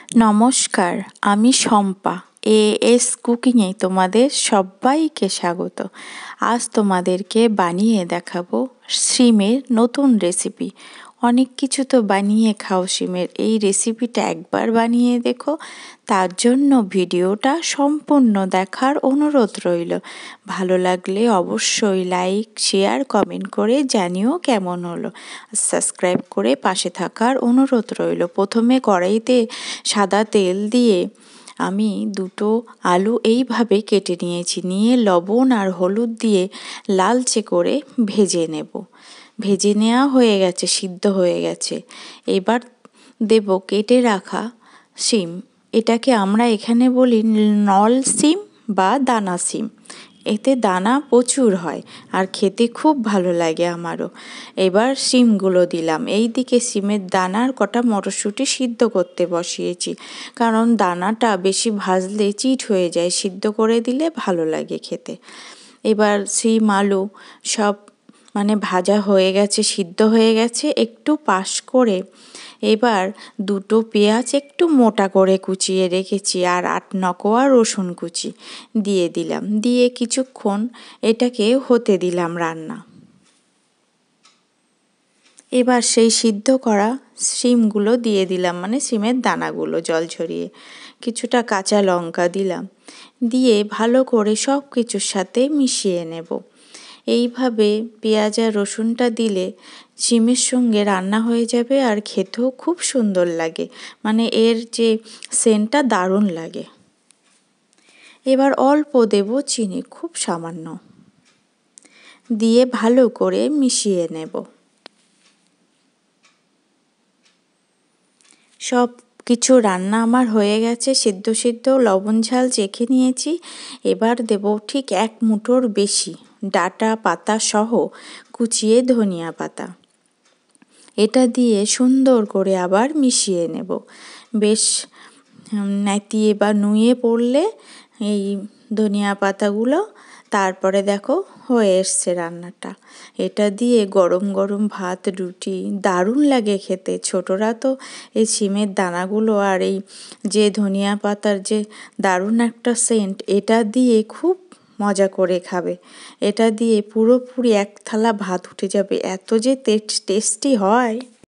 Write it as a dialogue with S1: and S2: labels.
S1: নমস্কার, আমি শম্পা। এএস কুকিংয়ে তোমাদের সবাইকে স্বাগত। আজ তোমাদেরকে বানিয়ে দেখাবো শিমের নতুন রেসিপি। অনেক কিছু তো বানিয়ে খাও শিমের, এই রেসিপিটা একবার বানিয়ে দেখো। তার জন্য ভিডিওটা সম্পূর্ণ দেখার অনুরোধ রইল। ভালো লাগলে অবশ্যই লাইক, শেয়ার, কমেন্ট করে জানিও কেমন হলো। সাবস্ক্রাইব করে পাশে থাকার অনুরোধ রইল। প্রথমে কড়াইতে সাদা তেল দিয়ে আমি দুটো আলু এইভাবে কেটে নিয়েছি, নিয়ে লবণ আর হলুদ দিয়ে লালচে করে ভেজে নেব। ভেজে নেওয়া হয়ে গেছে, সিদ্ধ হয়ে গেছে। এবার দেব কেটে রাখা শিম। এটাকে আমরা এখানে বলি নল শিম বা দানা শিম। এতে দানা প্রচুর হয় আর খেতে খুব ভালো লাগে আমারও। এবার শিমগুলো দিলাম। এই দিকে শিমের দানার কটা মটরশুঁটি সিদ্ধ করতে বসিয়েছি, কারণ দানাটা বেশি ভাজলে চিট হয়ে যায়, সিদ্ধ করে দিলে ভালো লাগে খেতে। এবার শিম আলু সব ভাজা হয়ে গেছে, সিদ্ধ হয়ে গেছে, একটু পাশ করে এবার দুটো পেঁয়াজ একটু মোটা করে কুচিয়ে রেখেছি আর 8-9 কোয়া রসুন কুচি দিয়ে দিলাম। দিয়ে কিছুক্ষণ এটাকে হতে দিলাম রান্না। এবার সেই সিদ্ধ করা শিমগুলো দিয়ে দিলাম, শিমের দানাগুলো জল ঝরিয়ে। কিছুটা কাঁচা লঙ্কা দিলাম, দিয়ে ভালো করে সব কিছুর সাথে মিশিয়ে নেব। এইভাবে পেঁয়াজ আর রসুনটা দিলে শিমের সঙ্গে রান্না হয়ে যাবে আর খেতেও খুব সুন্দর লাগে, এর যে সেন্টটা দারুণ লাগে। এবার অল্প দেব চিনি, খুব সামান্য, দিয়ে ভালো করে মিশিয়ে নেব। সব কিছু রান্না আমার হয়ে গেছে, সিদ্ধ লবণ ঝাল চেখে নিয়েছি। এবার দেব ঠিক 1 মুঠোর বেশি ডাঁটা পাতা সহ কুচিয়ে ধনিয়া পাতা। এটা দিয়ে সুন্দর করে আবার মিশিয়ে নেব। বেশ নেতিয়ে বা নুয়ে পড়লে এই ধনিয়া পাতাগুলো, তারপরে দেখো হয়ে এসছে রান্নাটা। এটা দিয়ে গরম গরম ভাত, রুটি দারুণ লাগে খেতে। ছোটরা তো এই শিমের দানাগুলো আর এই যে ধনিয়া পাতার যে দারুণ একটা সেন্ট, এটা দিয়ে খুব মজা করে খাবে। এটা দিয়ে পুরোপুরি 1 থালা ভাত উঠে যাবে, এত যে টেস্টি হয়।